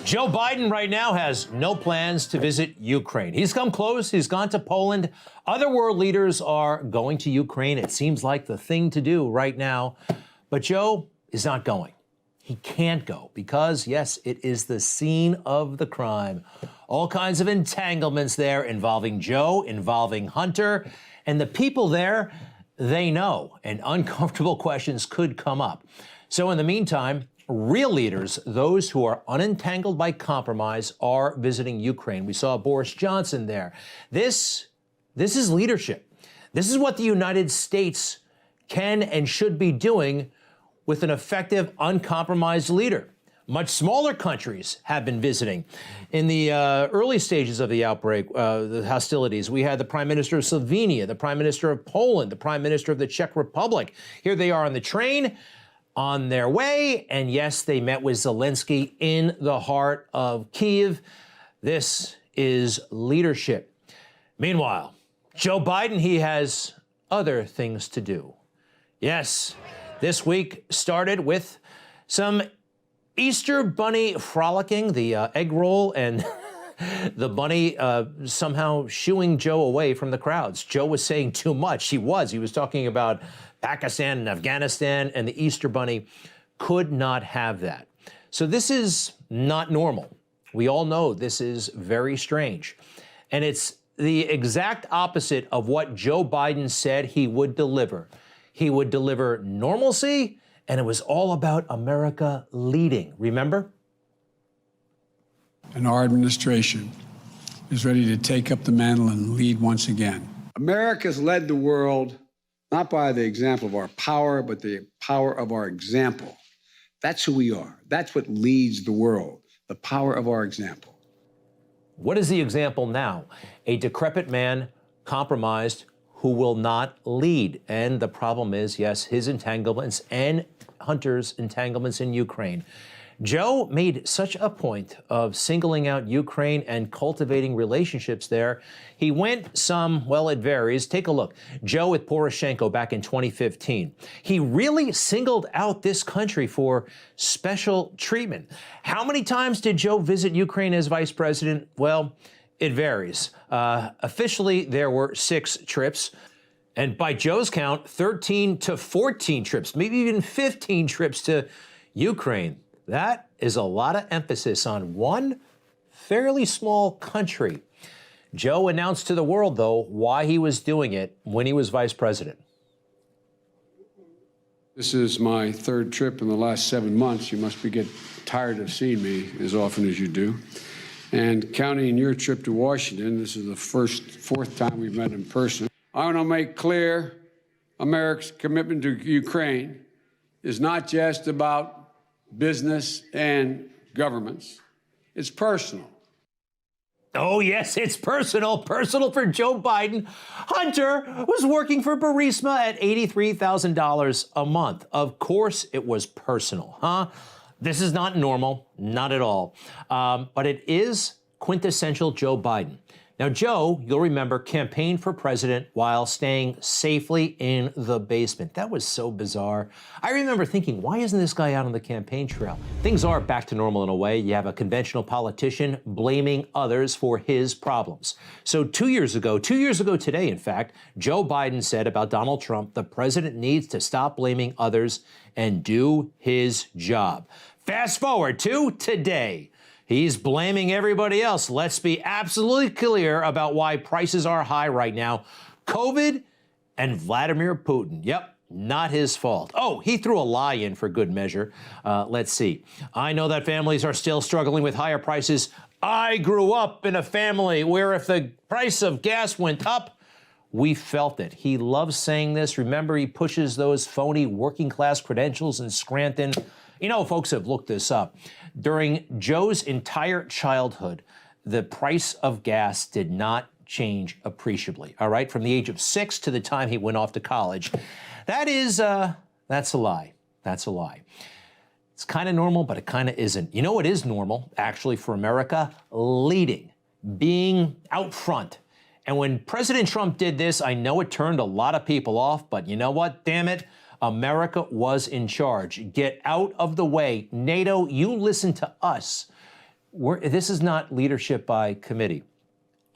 Joe Biden right now has no plans to visit Ukraine. He's come close. He's gone to Poland. Other world leaders are going to Ukraine. It seems like the thing to do right now. But Joe is not going. He can't go because, yes, it is the scene of the crime. All kinds of entanglements there involving Joe, involving Hunter, and the people there, they know, and uncomfortable questions could come up. So in the meantime, real leaders, those who are unentangled by compromise, are visiting Ukraine. We saw Boris Johnson there. This is leadership. This is what the United States can and should be doing with an effective, uncompromised leader. Much smaller countries have been visiting. In the early stages of the outbreak, the hostilities, we had the Prime Minister of Slovenia, the Prime Minister of Poland, the Prime Minister of the Czech Republic. Here they are on the train, on their way, and yes, they met with Zelensky in the heart of Kyiv. This is leadership. Meanwhile, Joe Biden, he has other things to do. Yes, this week started with some Easter bunny frolicking, the egg roll, and the bunny somehow shooing Joe away from the crowds. Joe was saying too much. He was talking about Pakistan and Afghanistan, and the Easter bunny could not have that. So this is not normal. We all know this is very strange. And it's the exact opposite of what Joe Biden said he would deliver. He would deliver normalcy, and it was all about America leading. Remember? And our administration is ready to take up the mantle and lead once again. America's led the world not by the example of our power, but the power of our example. That's who we are. That's what leads the world, the power of our example. What is the example now? A decrepit man, compromised, who will not lead. And the problem is, yes, his entanglements and Hunter's entanglements in Ukraine. Joe made such a point of singling out Ukraine and cultivating relationships there. He went well, it varies. Take a look. Joe with Poroshenko back in 2015. He really singled out this country for special treatment. How many times did Joe visit Ukraine as vice president? Well, it varies. Officially, there were 6 trips. And by Joe's count, 13 to 14 trips, maybe even 15 trips to Ukraine. That is a lot of emphasis on one fairly small country. Joe announced to the world, though, why he was doing it when he was vice president. This is my 3rd trip in the last 7 months. You must get tired of seeing me as often as you do. And counting your trip to Washington, this is the 4th time we've met in person. I want to make clear America's commitment to Ukraine is not just about business and governments. It's personal. Oh, yes, it's personal. Personal for Joe Biden. Hunter was working for Burisma at $83,000 a month. Of course, it was personal, huh? This is not normal, not at all. But it is quintessential Joe Biden. Now, Joe, you'll remember, campaigned for president while staying safely in the basement. That was so bizarre. I remember thinking, why isn't this guy out on the campaign trail? Things are back to normal in a way. You have a conventional politician blaming others for his problems. So 2 years ago today, in fact, Joe Biden said about Donald Trump, the president needs to stop blaming others and do his job. Fast forward to today. He's blaming everybody else. Let's be absolutely clear about why prices are high right now. COVID and Vladimir Putin. Yep, not his fault. Oh, he threw a lie in for good measure. Let's see. I know that families are still struggling with higher prices. I grew up in a family where if the price of gas went up, we felt it. He loves saying this. Remember, he pushes those phony working class credentials in Scranton. You know, folks have looked this up. During Joe's entire childhood, the price of gas did not change appreciably, all right? From the age of 6 to the time he went off to college. That's a lie. That's a lie. It's kind of normal, but it kind of isn't. You know what is normal, actually, for America? Leading, being out front. And when President Trump did this, I know it turned a lot of people off, but you know what? Damn it. America was in charge. Get out of the way. NATO, you listen to us. This is not leadership by committee.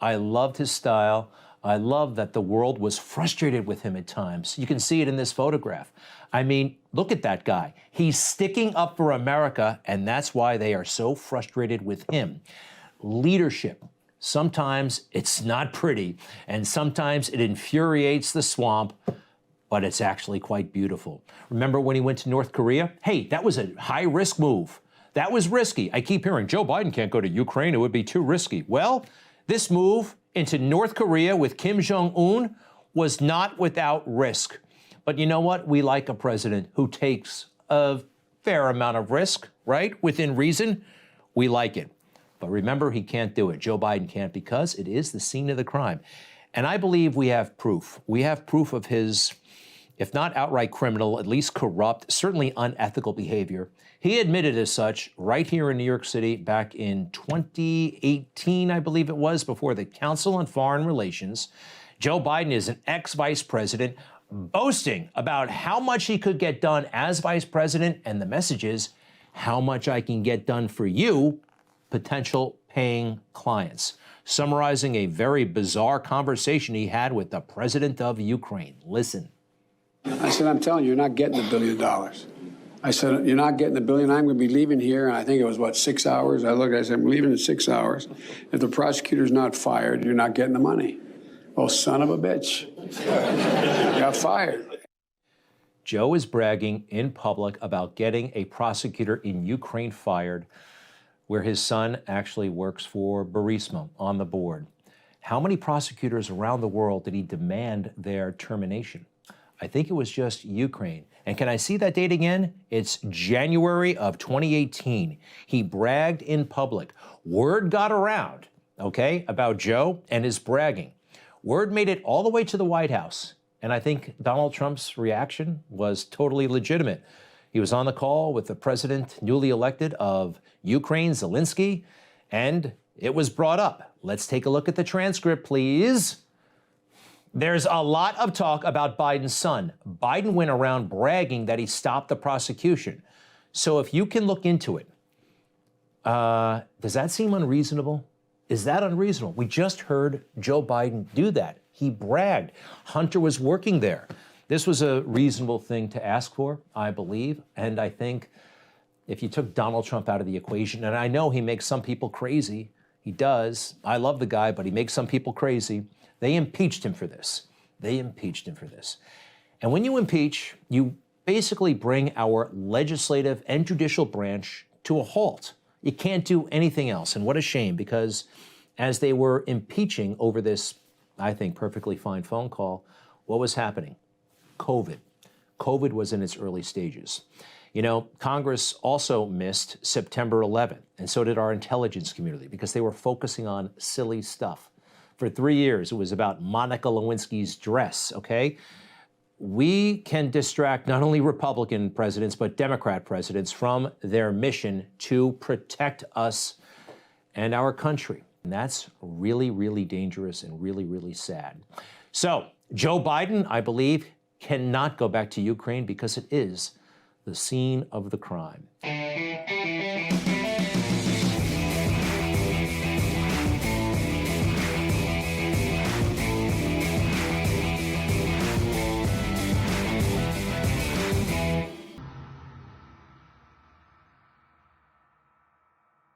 I loved his style. I love that the world was frustrated with him at times. You can see it in this photograph. I mean, look at that guy. He's sticking up for America, and that's why they are so frustrated with him. Leadership. Sometimes it's not pretty, and sometimes it infuriates the swamp, but it's actually quite beautiful. Remember when he went to North Korea? Hey, that was a high-risk move. That was risky. I keep hearing, Joe Biden can't go to Ukraine. It would be too risky. Well, this move into North Korea with Kim Jong-un was not without risk. But you know what? We like a president who takes a fair amount of risk, right? Within reason. We like it. But remember, he can't do it. Joe Biden can't because it is the scene of the crime. And I believe we have proof. We have proof of his, if not outright criminal, at least corrupt, certainly unethical behavior. He admitted as such right here in New York City back in 2018, I believe it was, before the Council on Foreign Relations. Joe Biden is an ex-vice president boasting about how much he could get done as vice president, and the message is how much I can get done for you, potential paying clients. Summarizing a very bizarre conversation he had with the president of Ukraine. Listen. I said, I'm telling you, you're not getting $1 billion. I said, you're not getting $1 billion. I'm going to be leaving here. And I think it was, 6 hours? I looked, I said, I'm leaving in 6 hours. If the prosecutor's not fired, you're not getting the money. Oh, son of a bitch. Got fired. Joe is bragging in public about getting a prosecutor in Ukraine fired, where his son actually works for Burisma on the board. How many prosecutors around the world did he demand their termination? I think it was just Ukraine. And can I see that date again? It's January of 2018. He bragged in public. Word got around, okay, about Joe and his bragging. Word made it all the way to the White House. And I think Donald Trump's reaction was totally legitimate. He was on the call with the president, newly elected, of Ukraine, Zelensky, and it was brought up. Let's take a look at the transcript, please. There's a lot of talk about Biden's son. Biden went around bragging that he stopped the prosecution. So if you can look into it, does that seem unreasonable? Is that unreasonable? We just heard Joe Biden do that. He bragged. Hunter was working there. This was a reasonable thing to ask for, I believe. And I think if you took Donald Trump out of the equation, and I know he makes some people crazy, he does. I love the guy, but he makes some people crazy. They impeached him for this. They impeached him for this. And when you impeach, you basically bring our legislative and judicial branch to a halt. You can't do anything else. And what a shame, because as they were impeaching over this, I think, perfectly fine phone call, what was happening? COVID. COVID was in its early stages. You know, Congress also missed September 11th, and so did our intelligence community, because they were focusing on silly stuff. For 3 years, it was about Monica Lewinsky's dress, okay? We can distract not only Republican presidents, but Democrat presidents from their mission to protect us and our country. And that's really, really dangerous and really, really sad. So Joe Biden, I believe, cannot go back to Ukraine because it is the scene of the crime.